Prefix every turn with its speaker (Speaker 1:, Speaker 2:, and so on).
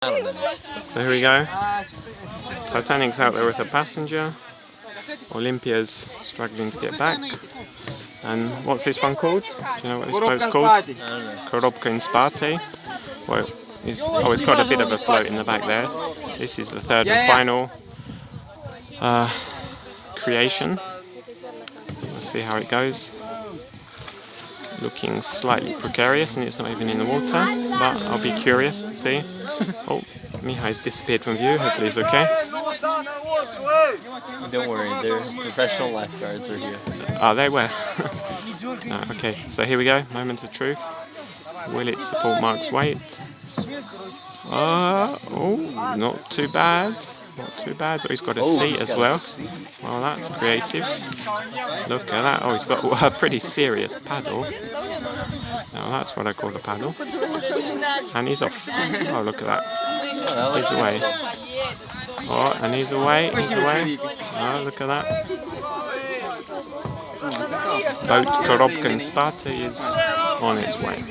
Speaker 1: So here we go. Titanic's out there with a passenger. Olympia's struggling to get back. And what's this one called? Do you know what this boat's called? Korobka in Spate. Well, it's got a bit of a float in the back there. This is the third and final creation. Let's see how it goes. Looking slightly precarious, and it's not even in the water, but I'll be curious to see. Oh, Mihai's disappeared from view. Hopefully he's okay.
Speaker 2: Don't worry, they're professional lifeguards are here.
Speaker 1: Oh, they were. No, okay, so here we go. Moment of truth. Will it support Mark's weight? Oh, not too bad. Not too bad. Oh, he's got a seat as well. Well, that's creative. Look at that. Oh, he's got a pretty serious paddle. Now that's what I call a paddle. And he's off. Oh, look at that. He's away. Oh, and he's away. He's away. Oh, look at that. Boat Korobka in Spate is on its way.